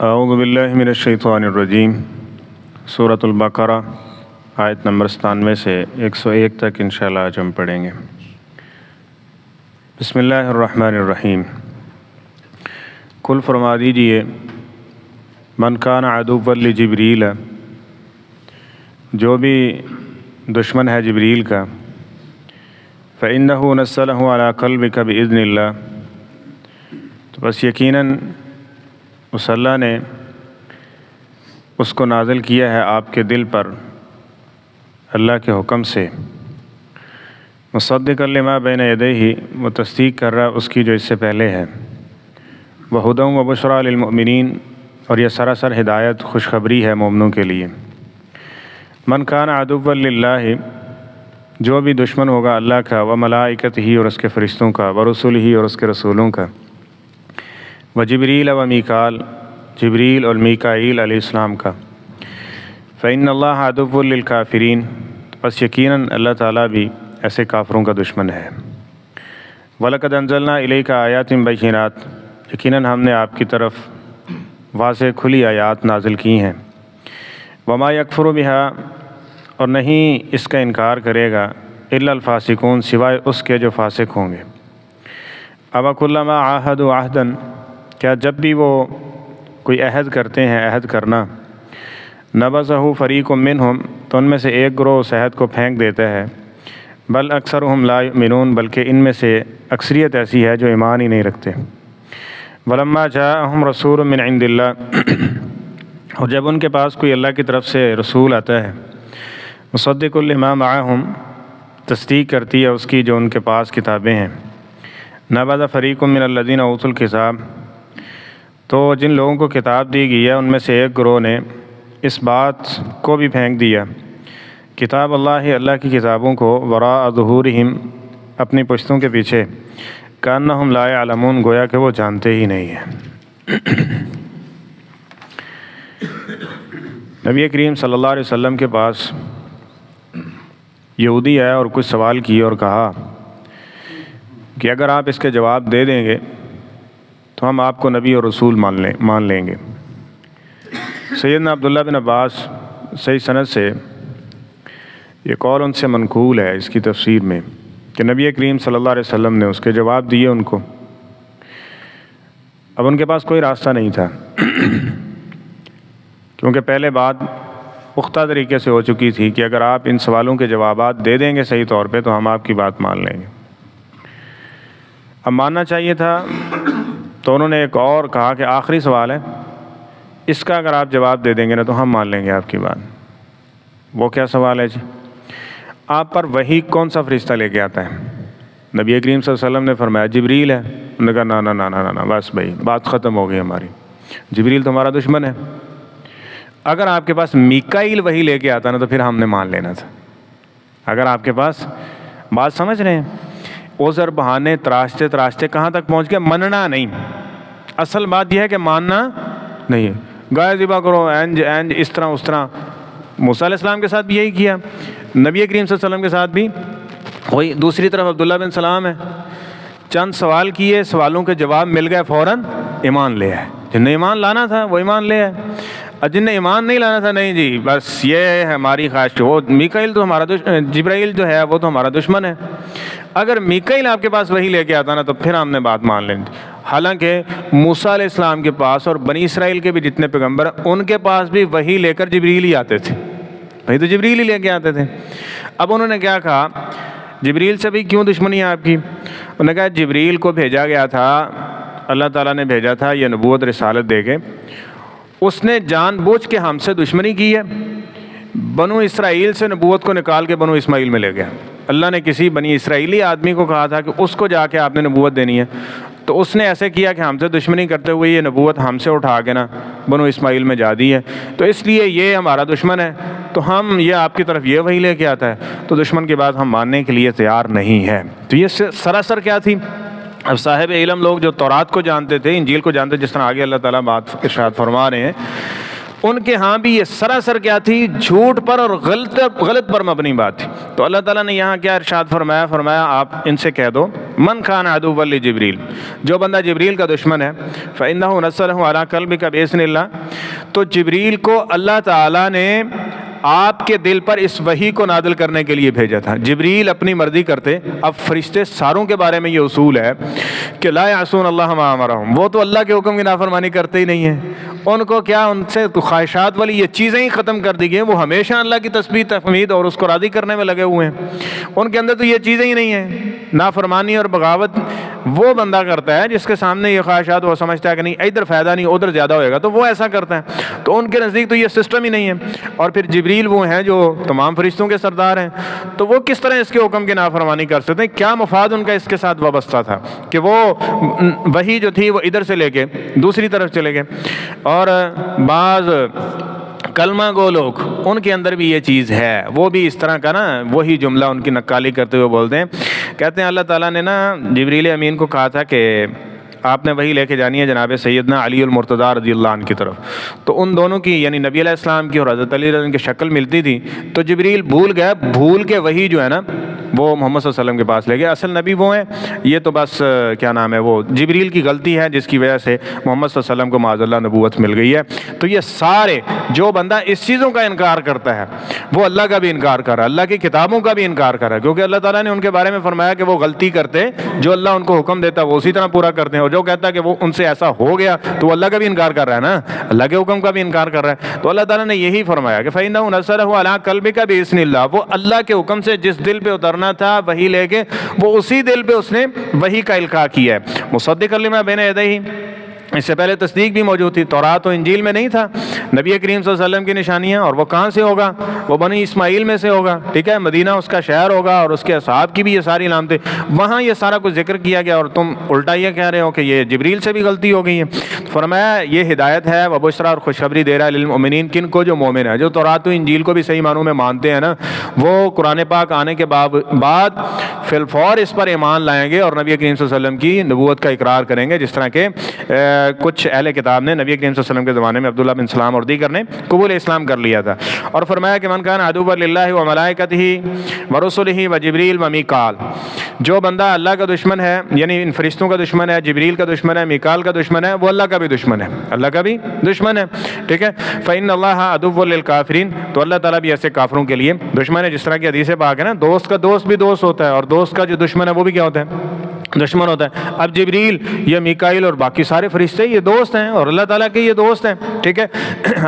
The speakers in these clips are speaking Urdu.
اعوذ باللہ من الشیطان الرجیم۔ سورۃ البقرہ آیت نمبر 97 سے 101 تک انشاءاللہ آج ہم پڑھیں گے۔ بسم اللہ الرحمن الرحیم۔ قل فرما دیجئے من کان عدوا لجبریل، جو بھی دشمن ہے جبریل کا، فإنہ نزلہ علی قلبک بإذن اللہ، تو بس یقیناً اس اللہ نے اس کو نازل کیا ہے آپ کے دل پر اللہ کے حکم سے، مصدقا لما بین یدیہ، وہ تصدیق کر رہا اس کی جو اس سے پہلے ہے، وہدی وبشریٰ للمؤمنین، اور یہ سراسر ہدایت خوشخبری ہے مومنوں کے لیے۔ من کان عدوا للہ، جو بھی دشمن ہوگا اللہ کا، وملائکتہ، اور اس کے فرشتوں کا، ورسلہ، اور اس کے رسولوں کا، وجبریل ومیکال، جبریل اور میکائیل علیہ السلام کا، فإن اللہ عدو للکافرین، بس یقیناً اللہ تعالیٰ بھی ایسے کافروں کا دشمن ہے۔ وَلَقَدْ أَنزَلْنَا إِلَيْكَ آیَاتٍ بَيِّنَاتٍ، یقیناً ہم نے آپ کی طرف واضح کھلی آیات نازل کی ہیں۔ وَمَا يَكْفُرُ بِهَا، اور نہیں اس کا انکار کرے گا، إِلَّا الْفَاسِقُونَ، سوائے اس کے جو فاسق ہوں گے۔ أَوَكُلَّمَا عَاهَدُوا عَهْدًا، کیا جب بھی وہ کوئی عہد کرتے ہیں، عہد کرنا، نبذہ فریق منہم، تو ان میں سے ایک گروہ اس عہد کو پھینک دیتا ہے، بل اکثرہم لا یؤمنون، بلکہ ان میں سے اکثریت ایسی ہے جو ایمان ہی نہیں رکھتے۔ ولما جاءہم رسول من عند اللہ، اور جب ان کے پاس کوئی اللہ کی طرف سے رسول آتا ہے، مصدق لما معہم، تصدیق کرتی ہے اس کی جو ان کے پاس کتابیں ہیں، نبذ فریق من الذین اوتوا الکتاب، تو جن لوگوں کو کتاب دی گئی ہے ان میں سے ایک گروہ نے اس بات کو بھی پھینک دیا، کتاب اللہ، اللہ کی کتابوں کو، وراء ظہورہم، اپنی پشتوں کے پیچھے، کأنہم لا یعلمون، گویا کہ وہ جانتے ہی نہیں ہیں۔ نبی کریم صلی اللہ علیہ وسلم کے پاس یہودی آیا اور کچھ سوال کیے اور کہا کہ اگر آپ اس کے جواب دے دیں گے تو ہم آپ کو نبی اور رسول مان لیں گے۔ سیدنا عبداللہ بن عباس صحیح سند سے یہ قول ان سے منقول ہے اس کی تفسیر میں کہ نبی کریم صلی اللہ علیہ وسلم نے اس کے جواب دیے ان کو۔ اب ان کے پاس کوئی راستہ نہیں تھا کیونکہ پہلے بات پختہ طریقے سے ہو چکی تھی کہ اگر آپ ان سوالوں کے جوابات دے دیں گے صحیح طور پہ تو ہم آپ کی بات مان لیں گے۔ اب ماننا چاہیے تھا، تو انہوں نے ایک اور کہا کہ آخری سوال ہے، اس کا اگر آپ جواب دے دیں گے نا تو ہم مان لیں گے آپ کی بات۔ وہ کیا سوال ہے جی؟ آپ پر وحی کون سا فرشتہ لے کے آتا ہے؟ نبی کریم صلی اللہ علیہ وسلم نے فرمایا جبریل ہے۔ انہوں نے کہا نا نا نا نا نا، بس بھائی بات ختم ہو گئی ہماری، جبریل تو ہمارا دشمن ہے۔ اگر آپ کے پاس میکائیل وحی لے کے آتا نا تو پھر ہم نے مان لینا تھا۔ اگر آپ کے پاس، بات سمجھ رہے ہیں، عذر بہانے تراشتے تراشتے کہاں تک پہنچ گیا؟ مننا نہیں، اصل بات یہ ہے کہ ماننا نہیں ہے۔ گائے ذبح کرو، اینج اس طرح اس طرح۔ موسیٰ علیہ السلام کے ساتھ بھی یہی کیا، نبی کریم صلی اللہ علیہ وسلم کے ساتھ بھی وہی۔ دوسری طرف عبداللہ بن سلام ہے، چند سوال کیے، سوالوں کے جواب مل گئے، فوراً ایمان لے آئے۔ جن نے ایمان لانا تھا وہ ایمان لے آئے، اور جن نے ایمان نہیں لانا تھا نہیں جی بس یہ ہے ہماری خواہش، وہ میکائیل تو ہمارا جبرائیل جو ہے وہ تو ہمارا دشمن ہے۔ اگر میکائیل آپ کے پاس وہی لے کے آتا نا تو پھر ہم نے بات مان لینی تھی۔ حالانکہ موسیٰ علیہ السلام کے پاس اور بنی اسرائیل کے بھی جتنے پیغمبر ہیں ان کے پاس بھی وہی لے کر جبریل ہی آتے تھے، وہی تو جبریل ہی لے کے آتے تھے۔ اب انہوں نے کیا کہا، جبریل سے بھی کیوں دشمنی ہے آپ کی؟ انہوں نے کہا جبریل کو بھیجا گیا تھا، اللہ تعالیٰ نے بھیجا تھا یہ نبوت رسالت دے کے، اس نے جان بوجھ کے ہم سے دشمنی کی ہے، بنو اسرائیل سے نبوت کو نکال کے بنو اسماعیل میں لے گیا۔ اللہ نے کسی بنی اسرائیلی آدمی کو کہا تھا کہ اس کو جا کے آپ نے نبوت دینی ہے، تو اس نے ایسے کیا کہ ہم سے دشمنی کرتے ہوئے یہ نبوت ہم سے اٹھا کے نا بنو اسماعیل میں جا دی ہے، تو اس لیے یہ ہمارا دشمن ہے، تو ہم یہ آپ کی طرف یہ وہی لے کے آتا ہے تو دشمن کی بات ہم ماننے کے لیے تیار نہیں ہے۔ تو یہ سراسر کیا تھی؟ اب صاحب علم لوگ جو تورات کو جانتے تھے، انجیل کو جانتے، جس طرح آگے اللہ تعالیٰ بات ارشاد فرما رہے ہیں، ان کے ہاں بھی یہ سراسر کیا تھی؟ جھوٹ پر اور غلط پر مبنی بات تھی۔ تو اللہ تعالیٰ نے یہاں کیا ارشاد فرمایا؟ فرمایا آپ ان سے کہہ دو من کان عدوا لجبریل، جو بندہ جبریل کا دشمن ہے، فإنہ نزلہ علی قلبک بإذن اللہ، تو جبریل کو اللہ تعالیٰ نے آپ کے دل پر اس وحی کو نازل کرنے کے لیے بھیجا تھا۔ جبریل اپنی مرضی کرتے، اب فرشتے ساروں کے بارے میں یہ اصول ہے کہ لا یعصون اللہ ما امرہم، وہ تو اللہ کے حکم کی نافرمانی کرتے ہی نہیں ہیں، ان کو کیا ان سے خواہشات والی یہ چیزیں ہی ختم کر دی گئی ہیں، وہ ہمیشہ اللہ کی تسبیح تحمید اور اس کو راضی کرنے میں لگے ہوئے ہیں، ان کے اندر تو یہ چیزیں ہی نہیں ہیں۔ نافرمانی اور بغاوت وہ بندہ کرتا ہے جس کے سامنے یہ خواہشات، وہ سمجھتا ہے کہ نہیں ادھر فائدہ نہیں ادھر زیادہ ہوئے گا، تو وہ ایسا کرتا ہے، تو ان کے نزدیک تو یہ سسٹم ہی نہیں ہے۔ اور پھر جبریل وہ ہیں جو تمام فرشتوں کے سردار ہیں، تو وہ کس طرح اس کے حکم کی نافرمانی کر سکتے ہیں؟ کیا مفاد ان کا اس کے ساتھ وابستہ تھا کہ وہ وہی جو تھی وہ ادھر سے لے کے دوسری طرف چلے گئے۔ اور بعض کلمہ گو لوگ، ان کے اندر بھی یہ چیز ہے، وہ بھی اس طرح کا نا وہی جملہ ان کی نقالی کرتے ہوئے بولتے ہیں، کہتے ہیں اللہ تعالیٰ نے نا جبریل امین کو کہا تھا کہ آپ نے وہی لے کے جانی ہے جناب سیدنا علی المرتضیٰ رضی اللہ عنہ کی طرف، تو ان دونوں کی یعنی نبی علیہ السلام کی اور حضرت علی رضی اللہ عنہ کی شکل ملتی تھی، تو جبریل بھول گئے، بھول کے وہی جو ہے نا وہ محمد صلی اللہ علیہ وسلم کے پاس لے گئے، اصل نبی وہ ہیں، یہ تو بس کیا نام ہے وہ جبریل کی غلطی ہے جس کی وجہ سے محمد صلی اللہ علیہ وسلم کو معاذ اللہ نبوت مل گئی ہے۔ تو یہ سارے جو بندہ اس چیزوں کا انکار کرتا ہے وہ اللہ کا بھی انکار کر رہا ہے، اللہ کی کتابوں کا بھی انکار کر رہا ہے، کیونکہ اللہ تعالیٰ نے ان کے بارے میں فرمایا کہ وہ غلطی کرتے، جو اللہ ان کو حکم دیتا ہے وہ اسی طرح پورا کرتے ہیں، اور جو کہتا ہے کہ وہ ان سے ایسا ہو گیا تو وہ اللہ کا بھی انکار کر رہا ہے نا، اللہ کے حکم کا بھی انکار کر رہا ہے۔ تو اللہ تعالیٰ نے یہی فرمایا کہ فإنہ نزلہ علی قلبک بإذن اللہ، وہ اللہ کے حکم سے جس دل پہ اترنا تھا وہی لے کے وہ اسی دل پہ اس نے وہی کا القاء کیا ہے، مصدقا لما بین یدیہ، اس سے پہلے تصدیق بھی موجود تھی، تورات و انجیل میں نہیں تھا نبی کریم صلی اللہ علیہ وسلم کی نشانیاں، اور وہ کہاں سے ہوگا؟ وہ بنی اسماعیل میں سے ہوگا، ٹھیک ہے، مدینہ اس کا شہر ہوگا، اور اس کے اصحاب کی بھی یہ ساری علامتیں، وہاں یہ سارا کچھ ذکر کیا گیا، اور تم الٹا یہ کہہ رہے ہو کہ یہ جبریل سے بھی غلطی ہو گئی ہے۔ فرمایا یہ ہدایت ہے وبشرا، اور خوشخبری دے رہا ہے للمؤمنین، کن کو؟ جو مومن ہے، جو تورات و انجیل کو بھی صحیح معنوں میں مانتے ہیں نا، وہ قرآن پاک آنے کے بعد فی الفور اس پر ایمان لائیں گے اور نبی کریم صلی اللہ علیہ وسلم کی نبوت کا اقرار کریں گے، جس طرح کہ کچھ اہل کتاب نے نبی کریم صلی اللہ علیہ وسلم کے زمانے میں عبداللہ بن سلام اور دیگر نے قبول اسلام کر لیا تھا۔ اور فرمایا کہ من کان عدوا للہ وملائکتہ ورسلہ وجبریل ومیکال، جو بندہ اللہ کا دشمن ہے، یعنی ان فرشتوں کا دشمن ہے، جبریل کا دشمن ہے، میکال کا دشمن ہے، وہ اللہ کا بھی دشمن ہے، اللہ کا بھی دشمن ہے، ٹھیک ہے۔ فإن اللہ عدو للکافرین، تو اللہ تعالیٰ بھی ایسے کافروں کے لیے دشمن ہے، جس طرح کی حدیث پاک ہے نا، دوست کا دوست بھی دوست ہوتا ہے، اور دوست کا جو دشمن ہے وہ بھی کیا ہوتا ہے؟ دشمن ہوتا ہے۔ اب جبریل یا میکائیل اور باقی سارے فرشتے یہ دوست ہیں، اور اللہ تعالیٰ کے یہ دوست ہیں، ٹھیک ہے۔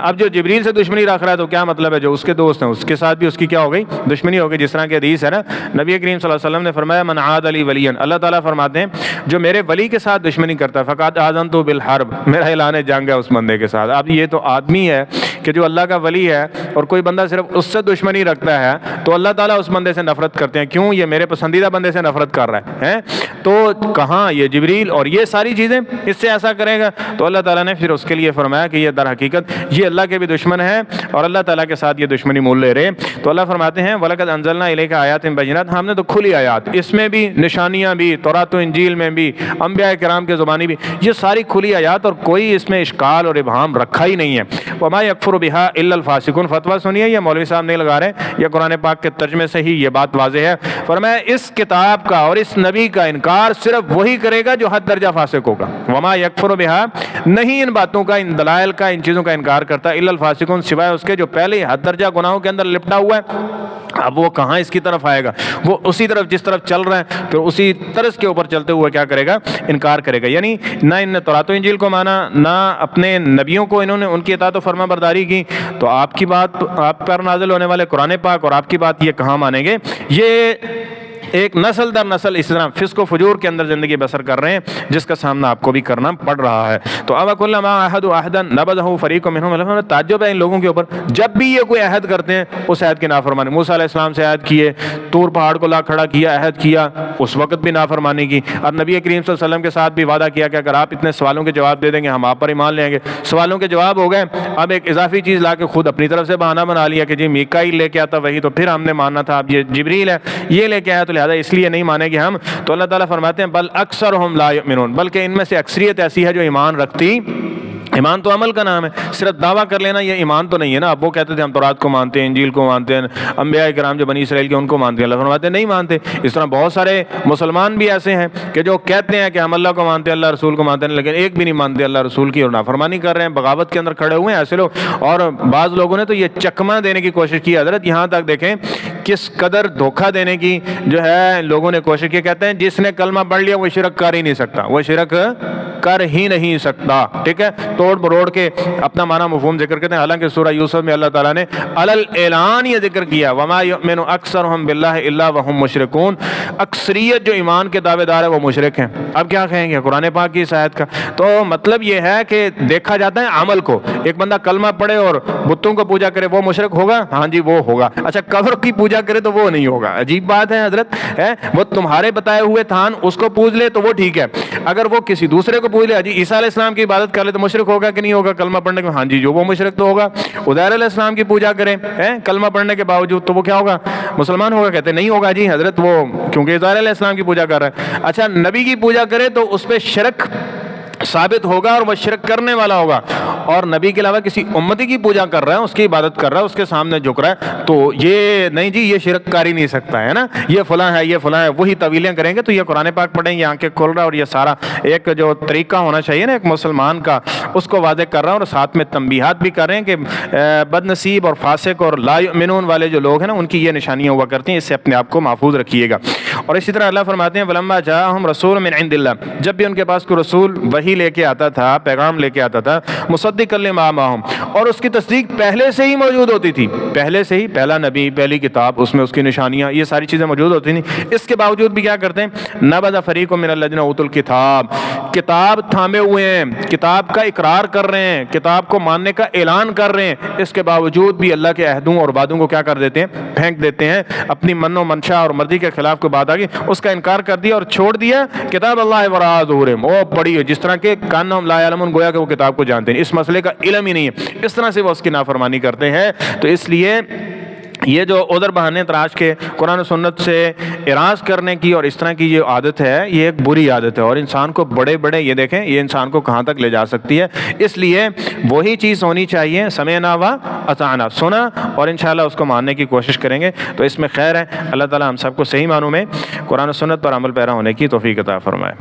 اب جو جبریل سے دشمنی رکھ رہا ہے تو کیا مطلب ہے؟ جو اس کے دوست ہیں اس کے ساتھ بھی اس کی کیا ہو گئی؟ دشمنی ہو گئی، جس طرح کی حدیث ہے نا، نبی کریم صلی اللہ علیہ وسلم نے فرمایا من عاد علی ولیا، اللہ تعالیٰ فرماتے ہیں جو میرے ولی کے ساتھ دشمنی کرتا ہے فقد آذنتہ بالحرب، میرا اعلان جنگ ہے اس بندے کے ساتھ۔ اب یہ تو آدمی ہے کہ جو اللہ کا ولی ہے اور کوئی بندہ صرف اس سے دشمنی رکھتا ہے تو اللہ تعالیٰ اس بندے سے نفرت کرتے ہیں، کیوں؟ یہ میرے پسندیدہ بندے سے نفرت کر رہا ہے، تو کہاں یہ جبریل اور یہ ساری چیزیں اس سے ایسا کرے گا؟ تو اللہ تعالیٰ نے پھر اس کے لیے فرمایا کہ یہ در حقیقت یہ اللہ کے بھی دشمن ہے اور اللہ تعالیٰ کے ساتھ یہ دشمنی مول لے رہے۔ تو اللہ فرماتے ہیں وَلَقَدْ أَنزَلْنَا إِلَيْكَ آيَاتٍ بَيِّنَاتٍ، ہم نے تو کھلی آیات، اس میں بھی نشانیاں بھی، تورات و انجیل میں بھی، انبیاء کرام کے زبانی بھی، یہ ساری کھلی آیات اور کوئی اس میں اشکال اور ابہام رکھا ہی نہیں ہے۔ وَمَا يَكْفُرُ بِهَا إِلَّا الْفَاسِقُونَ، فتویٰ سنیے، یہ مولوی صاحب نہیں لگا رہے، یہ قرآن پاک کے ترجمے سے ہی یہ بات واضح ہے۔ فرمایا اس کتاب کا اور اس نبی کا انکار صرف وہی کرے گا جو حد درجہ فاسق ہوگا۔ وما یکفر بہا، نہیں ان باتوں کا، ان دلائل کا، ان چیزوں کا انکار کرتا الا الفاسقون، سوائے اس کے جو پہلے ہی حد درجہ گناہوں کے اندر لپٹا ہوا ہے۔ اب وہ کہاں اس کی طرف آئے گا؟ وہ اسی طرف جس طرف چل رہا ہے پھر اسی طرز کے اوپر چلتے ہوئے کیا کرے گا؟ انکار کرے گا۔ یعنی نہ ان نے تورات و انجیل کو مانا، نہ اپنے نبیوں کو انہوں نے ان کی اطاعت و فرما برداری کی، تو آپ کی بات، آپ پر نازل ہونے والے قرآن پاک اور آپ کی بات یہ کہاں مانیں گے؟ یہ ایک نسل در نسل اس طرح فسق و فجور کے اندر زندگی بسر کر رہے ہیں، جس کا سامنا آپ کو بھی کرنا پڑ رہا ہے۔ تو اب کلما عہدوا عہدا نبذہ فریق منہم، تعجب ہے ان لوگوں کے اوپر، جب بھی یہ کوئی عہد کرتے ہیں اس عہد کی نافرمانی، موسیٰ علیہ السلام سے عہد کیے، طور پہاڑ کو لا کھڑا کیا، عہد کیا، اس وقت بھی نافرمانی کی۔ اب نبی کریم صلی اللہ علیہ وسلم کے ساتھ بھی وعدہ کیا کہ اگر آپ اتنے سوالوں کے جواب دے دیں گے ہم آپ پر ایمان لیں گے۔ سوالوں کے جواب ہو گئے، اب ایک اضافی چیز لا کے خود اپنی طرف سے بہانہ بنا لیا کہ جی میکائیل لے کے آتا وہی تو پھر ہم نے ماننا تھا، اب یہ جبریل ہے یہ لے کے آیا تو لہذا اس لیے نہیں مانے گے ہم۔ تو اللہ تعالیٰ فرماتے ہیں بل اکثرہم لا یؤمنون، بلکہ ان میں سے اکثریت ایسی ہے جو ایمان ایمان تو عمل کا نام ہے، صرف دعویٰ کر لینا یہ ایمان تو نہیں ہے نا۔ اب وہ کہتے تھے ہم تورات کو مانتے ہیں، انجیل کو مانتے ہیں، انبیاء کرام جو بنی اسرائیل کے ان کو مانتے ہیں، اللہ فرماتے ہیں نہیں مانتے۔ اس طرح بہت سارے مسلمان بھی ایسے ہیں کہ جو کہتے ہیں کہ ہم اللہ کو مانتے ہیں، اللہ رسول کو مانتے ہیں، لیکن ایک بھی نہیں مانتے اللہ رسول کی، اور نافرمانی کر رہے ہیں، بغاوت کے اندر کھڑے ہوئے ہیں ایسے لوگ۔ اور بعض لوگوں نے تو یہ چکمہ دینے کی کوشش کی حضرت، یہاں تک دیکھیں کس قدر دھوکہ دینے کی جو ہے لوگوں نے کوشش کی۔ کہتے ہیں جس نے کلمہ پڑھ لیا وہ شرک کر ہی نہیں سکتا، وہ شرک کر ہی نہیں سکتا، ٹھیک ہے، توڑ مروڑ کے اپنا معنی مفہوم ذکر کرتے ہیں۔ حالانکہ سورہ یوسف میں اللہ تعالیٰ نے علل اعلان یہ ذکر کیا وما یؤمن اکثرهم باللہ الا وهم مشرکون، اکثریت جو ایمان کے دعوے دار ہے وہ مشرک ہیں۔ اب کیا کہیں گے قرآن پاک کی اس آیت کا؟ تو مطلب یہ ہے کہ دیکھا جاتا ہے عمل کو۔ ایک بندہ کلمہ پڑھے اور بتوں کو پوجا کرے وہ مشرک ہوگا؟ ہاں جی وہ ہوگا۔ اچھا قبر کی پوجا کرے تو وہ نہیں ہوگا۔ عجیب بات ہے حضرت، ہے وہ تمہارے بتائے ہوئے تھان اس کو پوج لے تو وہ ٹھیک ہے، اگر وہ کسی دوسرے کو پوج لے، جی عیسیٰ علیہ السلام کی عبادت کر لے تو مشرک ہوگا کہ نہیں ہوگا کلمہ پڑھنے کے؟ ہاں جی جو وہ مشرک تو ہوگا۔ عزیر علیہ السلام کی پوجا کرے کلمہ پڑھنے کے باوجود تو وہ کیا ہوگا؟ مسلمان ہوگا؟ کہتے نہیں ہوگا جی حضرت، وہ کیونکہ عزیر علیہ السلام کی پوجا کر رہا ہے۔ اچھا نبی کی پوجا کرے تو اس پہ شرک ثابت ہوگا اور وہ شرک کرنے والا ہوگا، اور نبی کے علاوہ کسی امتی کی پوجا کر رہا ہے، اس کی عبادت کر رہا ہے، اس کے سامنے جھک رہا ہے، تو یہ نہیں جی یہ شرک کر ہی نہیں سکتا ہے نا، یہ فلاں ہے یہ فلاں ہے، وہی طویلیں کریں گے تو یہ قرآن پاک پڑھیں یہ آنکھیں کھول رہا ہے، اور یہ سارا ایک جو طریقہ ہونا چاہیے نا ایک مسلمان کا اس کو واضح کر رہا ہے، اور ساتھ میں تنبیہات بھی کر رہے ہیں کہ بد نصیب اور فاسق اور لا یؤمنون والے جو لوگ ہیں نا ان کی یہ نشانیاں ہوا کرتی ہیں، اس سے اپنے آپ کو محفوظ رکھیے گا۔ اور اسی طرح اللہ فرماتے ہیں وَلَمَّا جَاءَهُمْ رَسُولٌ مِّنْ عِندِ اللَّهِ، جب بھی ان کے پاس کوئی رسول وحی لے کے آتا تھا، پیغام لے کے آتا تھا، مصدقا لما معهم، اور اس کی تصدیق پہلے سے ہی موجود ہوتی تھی، پہلے سے ہی پہلا نبی پہلی کتاب اس میں اس کی نشانیاں یہ ساری چیزیں موجود ہوتی تھیں، اس کے باوجود بھی کیا کرتے ہیں نبذ فریق من الذین اوتوا الکتاب، کتاب تھامے ہوئے ہیں، کتاب کا اقرار کر رہے ہیں، کتاب کو ماننے کا اعلان کر رہے ہیں، اس کے باوجود بھی اللہ کے عہدوں اور وعدوں کو کیا کر دیتے ہیں پھینک دیتے ہیں، اپنی من و منشا اور مرضی کے خلاف کوئی بات آ گئی اس کا انکار کر دیا اور چھوڑ دیا کتاب اللہ وراء ظہورہم، وہ پڑھی ہے جس طرح کے کانہم لا یعلمون، گویا کہ وہ کتاب کو جانتے ہیں، اس مسئلے کا علم ہی نہیں ہے، اس طرح سے وہ اس کی نافرمانی کرتے ہیں۔ تو اس لیے یہ جو عذر بہانے تراش کے قرآن و سنت سے اعراض کرنے کی اور اس طرح کی یہ عادت ہے یہ ایک بری عادت ہے، اور انسان کو بڑے بڑے یہ دیکھیں یہ انسان کو کہاں تک لے جا سکتی ہے۔ اس لیے وہی چیز ہونی چاہیے سمعنا و اطعنا، سنا اور انشاءاللہ اس کو ماننے کی کوشش کریں گے تو اس میں خیر ہے۔ اللہ تعالی ہم سب کو صحیح معنوں میں قرآن و سنت پر عمل پیرا ہونے کی توفیق عطا فرمائے۔